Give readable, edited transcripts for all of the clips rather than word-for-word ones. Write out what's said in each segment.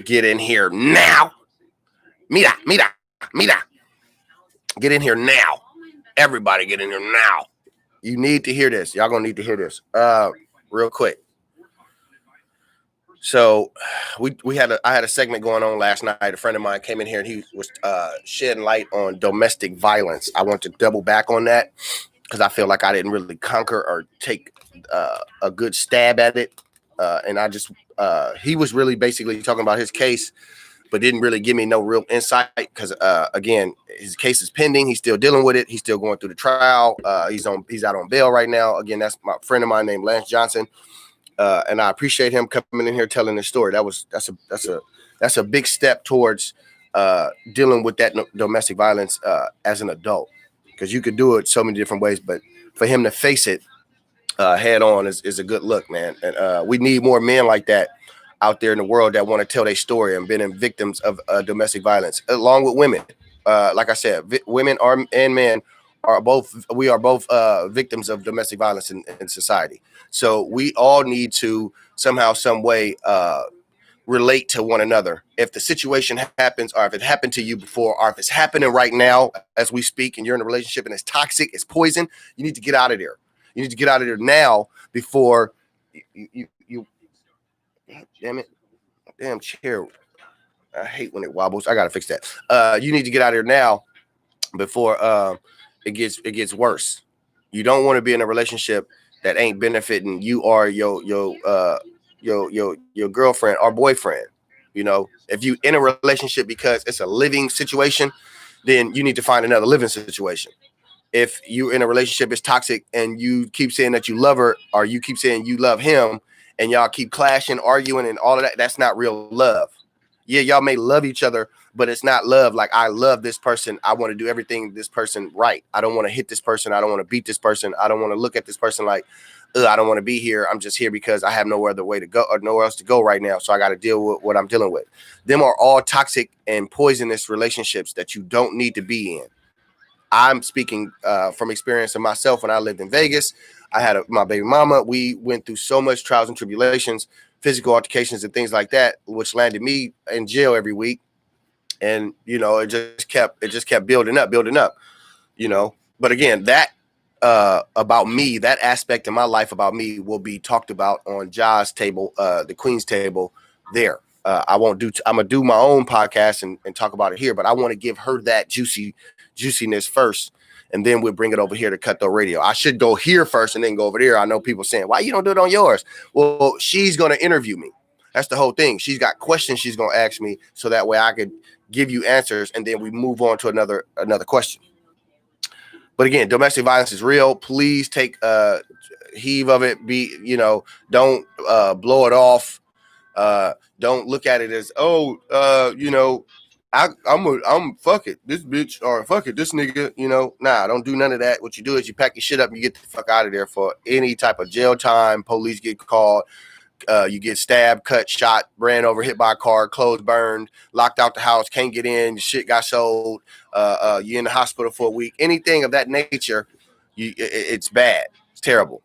Get in here now. Mira, mira, mira. Get in here now. Everybody get in here now. You need to hear this. Y'all gonna need to hear this. Real quick. So I had a segment going on last night. A friend of mine came in here and he was shedding light on domestic violence. I want to double back on that because I feel like I didn't really conquer or take a good stab at it. And I just he was really basically talking about his case, but didn't really give me no real insight because again, his case is pending. He's still dealing with it. He's still going through the trial. He's out on bail right now. Again, that's my friend of mine named Lance Johnson. And I appreciate him coming in here telling his story. That's a big step towards dealing with that domestic violence as an adult, because you could do it so many different ways, but for him to face it head on is a good look, man. And we need more men like that out there in the world that want to tell their story and been victims of domestic violence, along with women. Like I said, women and men are both victims of domestic violence in society. So we all need to somehow, some way relate to one another. If the situation happens, or if it happened to you before, or if it's happening right now as we speak, and you're in a relationship and it's toxic, it's poison, you need to get out of there. You need to get out of there now before you damn it. Damn chair. I hate when it wobbles. I gotta fix that. You need to get out of here now before it gets worse. You don't want to be in a relationship that ain't benefiting you or your girlfriend or boyfriend. You know, if you in a relationship because it's a living situation, then you need to find another living situation. If you in a relationship is toxic and you keep saying that you love her, or you keep saying you love him, and y'all keep clashing, arguing, and all of that, that's not real love. Yeah, y'all may love each other, but it's not love. Like, I love this person. I want to do everything this person right. I don't want to hit this person. I don't want to beat this person. I don't want to look at this person like, I don't want to be here. I'm just here because I have nowhere other way to go or nowhere else to go right now. So I got to deal with what I'm dealing with. Them are all toxic and poisonous relationships that you don't need to be in. I'm speaking from experience of myself. When I lived in Vegas, I had my baby mama. We went through so much trials and tribulations, physical altercations and things like that, which landed me in jail every week. And, you know, it just kept building up, you know. But again, that about me, that aspect of my life about me will be talked about on Ja's table, the Queen's table there. I'm going to do my own podcast and talk about it here, but I want to give her that juiciness first, and then we'll bring it over here to Cutthroat Radio. I should go here first and then go over there. I know people saying, why you don't do it on yours? Well, she's going to interview me. That's the whole thing. She's got questions she's going to ask me, so that way I could give you answers, and then we move on to another question. But again, domestic violence is real. Please take heave of it. Don't blow it off. Don't look at it as, I'm fuck it, this bitch, or fuck it, this nigga, nah, don't do none of that. What you do is you pack your shit up and you get the fuck out of there for any type of jail time. Police get called. You get stabbed, cut, shot, ran over, hit by a car, clothes burned, locked out the house, can't get in, shit got sold, you're in the hospital for a week. Anything of that nature, it's bad. It's terrible.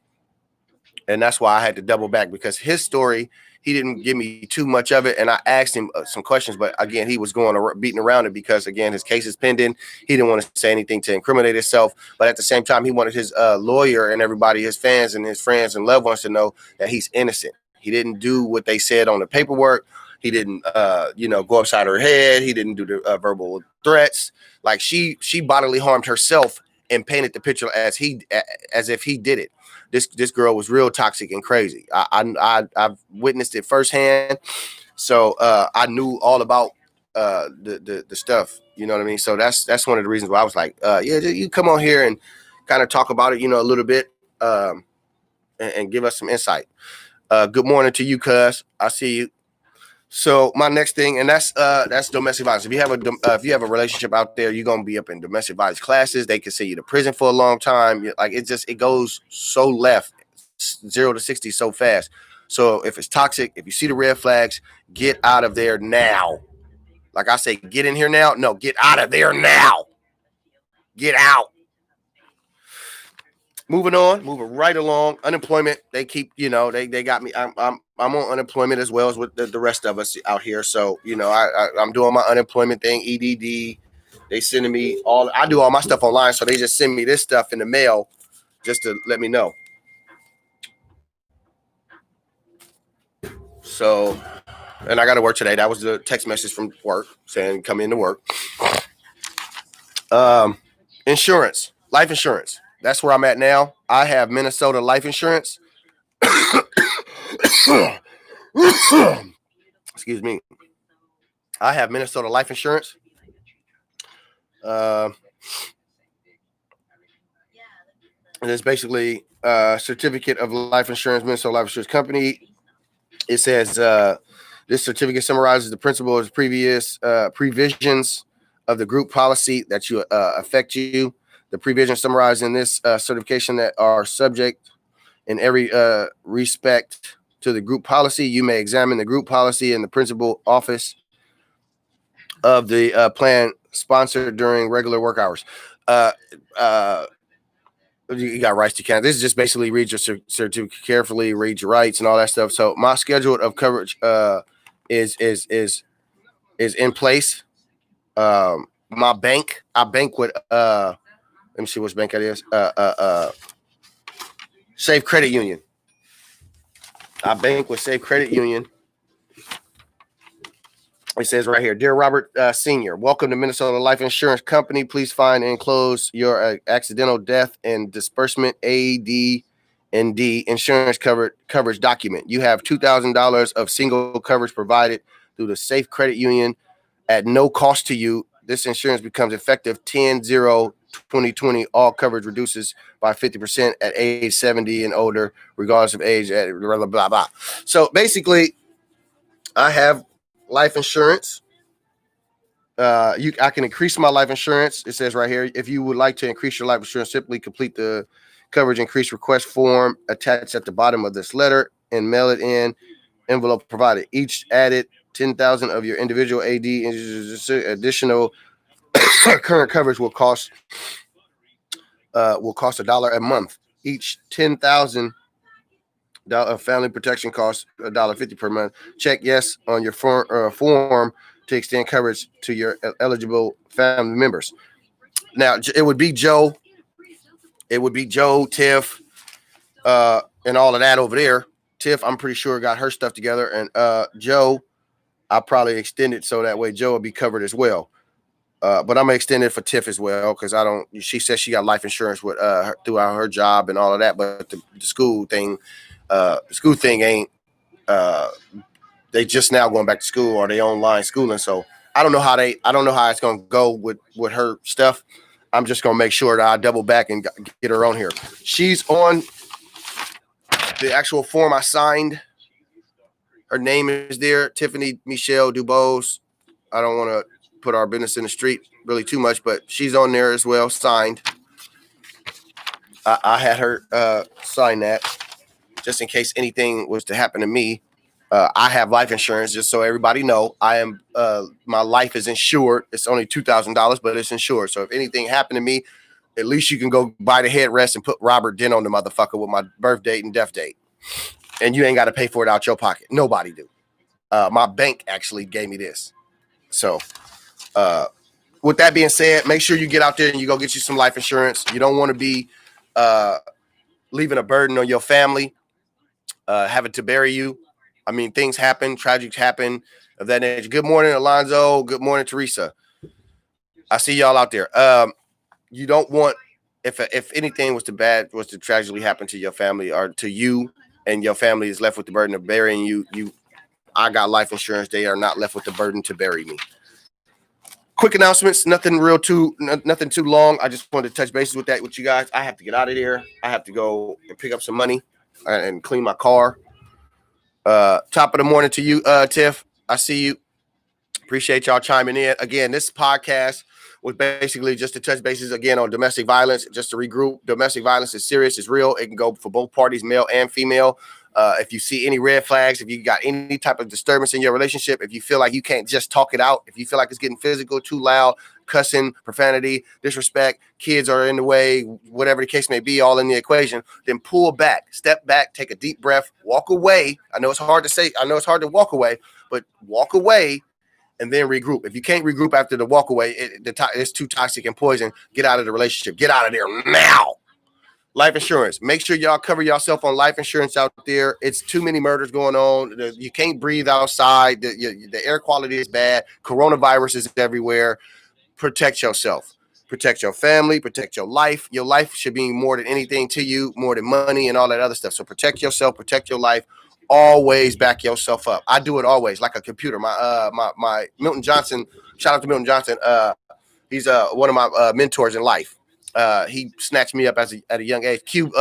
And that's why I had to double back, because his story, he didn't give me too much of it. And I asked him some questions, but again, he was beating around it because, again, his case is pending. He didn't want to say anything to incriminate himself. But at the same time, he wanted his lawyer and everybody, his fans and his friends and loved ones, to know that he's innocent. He didn't do what they said on the paperwork. He didn't, go upside her head. He didn't do the verbal threats. Like, she bodily harmed herself and painted the picture as if he did it. This girl was real toxic and crazy. I've witnessed it firsthand, so I knew all about the stuff. You know what I mean? So that's one of the reasons why I was like, you come on here and kind of talk about it, a little bit, and give us some insight. Good morning to you, cuz. I see you. So my next thing, and that's domestic violence. If you have a relationship out there, you're gonna be up in domestic violence classes. They can send you to prison for a long time. Like, it goes so left, 0 to 60 so fast. So if it's toxic, if you see the red flags, get out of there now. Like I say, get in here now. No, get out of there now. Get out. moving right along. Unemployment, they keep, they got me. I'm on unemployment as well as with the rest of us out here. So, I'm doing my unemployment thing, EDD. They sending me I do all my stuff online, so they just send me this stuff in the mail just to let me know. So, and I got to work today. That was the text message from work saying come into work. Insurance, life insurance. That's where I'm at now. I have Minnesota life insurance. Excuse me. I have Minnesota life insurance. And it's basically a certificate of life insurance, Minnesota Life Insurance Company. It says this certificate summarizes the principles of previous provisions of the group policy that you affect you. The provisions summarized in this certification that are subject in every respect to the group policy. You may examine the group policy in the principal office of the plan sponsor during regular work hours. You got rights to count. This is just basically read your certificate carefully, read your rights and all that stuff. So my schedule of coverage is in place. My bank, I bank with let me see which bank that is. Safe Credit Union. I bank with Safe Credit Union. It says right here, Dear Robert Sr., welcome to Minnesota Life Insurance Company. Please find and enclose your accidental death and disbursement AD&D insurance coverage document. You have $2,000 of single coverage provided through the Safe Credit Union at no cost to you. This insurance becomes effective 10/0/2020. All coverage reduces by 50% at age 70 and older, regardless of age, blah, blah, blah, blah. So basically, I have life insurance. I can increase my life insurance. It says right here, if you would like to increase your life insurance, simply complete the coverage increase request form attached at the bottom of this letter and mail it in envelope provided. Each added 10,000 of your individual AD additional current coverage will cost $1 a month. Each 10,000 family protection costs $1.50 per month. Check yes on your form to extend coverage to your eligible family members. Now it would be Joe. It would be Joe, Tiff, and all of that over there. Tiff, I'm pretty sure got her stuff together, and Joe, I'll probably extend it so that way Joe will be covered as well. But I'm gonna extend it for Tiff as well because she says she got life insurance with her, throughout her job and all of that. But the school thing ain't. They just now going back to school or they online schooling. So I don't know how it's gonna go with her stuff. I'm just gonna make sure that I double back and get her on here. She's on the actual form I signed. Her name is there, Tiffany Michelle Dubose. I don't want to put our business in the street really too much, but she's on there as well, signed. I had her sign that just in case anything was to happen to me. I have life insurance, just so everybody know. I am my life is insured. It's only $2,000, but it's insured. So if anything happened to me, at least you can go buy the headrest and put Robert Dent on the motherfucker with my birth date and death date. And you ain't got to pay for it out your pocket. Nobody do. My bank actually gave me this. So with that being said, make sure you get out there and you go get you some life insurance. You don't want to be leaving a burden on your family, having to bury you. I mean, things happen, tragics happen of that nature. Good morning, Alonzo. Good morning, Teresa. I see y'all out there. You don't want, if anything was to tragically happen to your family or to you and your family is left with the burden of burying you, I got life insurance. They are not left with the burden to bury me. Quick announcements, nothing too long. I just wanted to touch bases with you guys. I have to get out of there. I have to go and pick up some money and clean my car. Top of the morning to you, Tiff. I see you. Appreciate y'all chiming in. Again, this podcast was basically just to touch bases again on domestic violence, just to regroup. Domestic violence is serious, it's real. It can go for both parties, male and female. If you see any red flags, if you got any type of disturbance in your relationship, if you feel like you can't just talk it out, if you feel like it's getting physical, too loud, cussing, profanity, disrespect, kids are in the way, whatever the case may be, all in the equation, then pull back, step back, take a deep breath, walk away. I know it's hard to say, I know it's hard to walk away, but walk away and then regroup. If you can't regroup after the walk away, it's too toxic and poison. Get out of the relationship. Get out of there now. Life insurance. Make sure y'all cover yourself on life insurance out there. It's too many murders going on. You can't breathe outside. The air quality is bad. Coronavirus is everywhere. Protect yourself. Protect your family. Protect your life. Your life should be more than anything to you, more than money and all that other stuff. So protect yourself. Protect your life. Always back yourself up. I do it always, like a computer. My Milton Johnson. Shout out to Milton Johnson. He's one of my mentors in life. He snatched me up at a young age. Q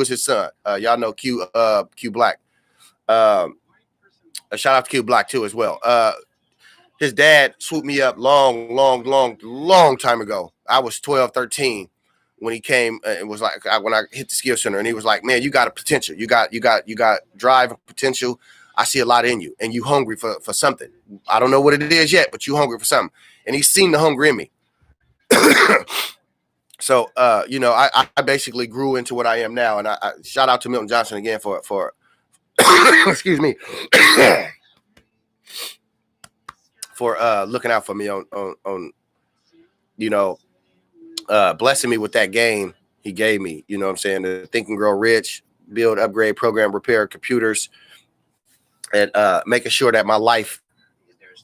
is his son. Y'all know Q Black. A shout out to Q Black too as well. His dad swooped me up long time ago. I was 12, 13 when he came and was like, when I hit the skill center, and he was like, man, you got a potential. You got drive and potential. I see a lot in you, and you hungry for something. I don't know what it is yet, but you hungry for something. And he's seen the hunger in me. So, I basically grew into what I am now. And I shout out to Milton Johnson again for excuse me, for looking out for me on blessing me with that game he gave me. You know what I'm saying? The Think and Grow Rich, build, upgrade, program, repair computers, and making sure that my life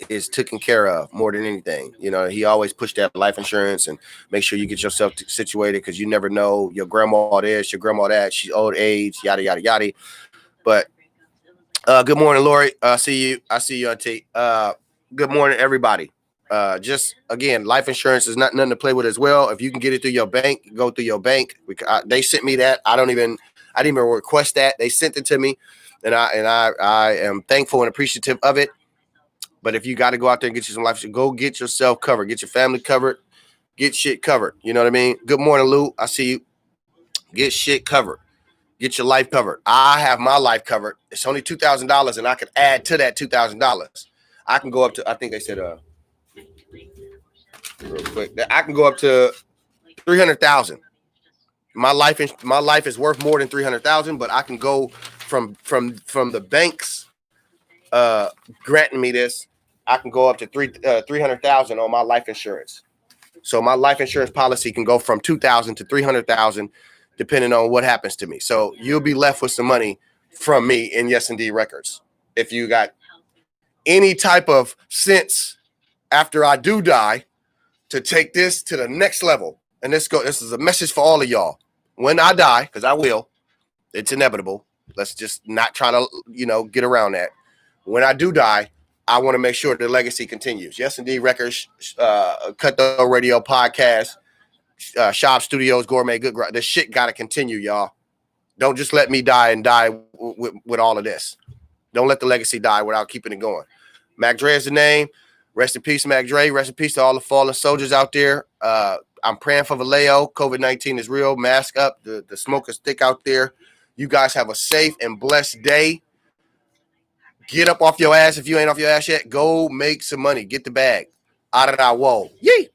is taken care of more than anything. You know, he always pushed that life insurance and make sure you get yourself situated, because you never know, your grandma this, your grandma that, she's old age, yada yada yada. But good morning, Lori. I see you, Auntie. Good morning, everybody. Just again, life insurance is nothing to play with as well. If you can get it through your bank, go through your bank. They sent me that. I didn't even request that. They sent it to me, and I am thankful and appreciative of it. But if you got to go out there and get you some life, go get yourself covered, get your family covered, get shit covered. You know what I mean? Good morning, Lou. I see you. Get shit covered. Get your life covered. I have my life covered. It's only $2,000, and I could add to that $2,000. I can go up to, I think they said, real quick, I can go up to 300,000. My life is worth more than 300,000, but I can go from the banks granting me this. I can go up to 300,000 on my life insurance. So my life insurance policy can go from 2,000 to 300,000, depending on what happens to me. So you'll be left with some money from me in Yes Indeed Records. If you got any type of sense after I do die to take this to the next level, and this is a message for all of y'all. When I die, because I will, it's inevitable. Let's just not try to get around that. When I do die, I want to make sure the legacy continues. Yes Indeed Records, Cutthroat Radio Podcast, Shop Studios, Gourmet Good. The shit got to continue, y'all. Don't just let me die with all of this. Don't let the legacy die without keeping it going. Mac Dre is the name. Rest in peace, Mac Dre. Rest in peace to all the fallen soldiers out there. I'm praying for Vallejo. COVID-19 is real. Mask up. The smoke is thick out there. You guys have a safe and blessed day. Get up off your ass if you ain't off your ass yet. Go make some money. Get the bag. Out of that wall. Yee.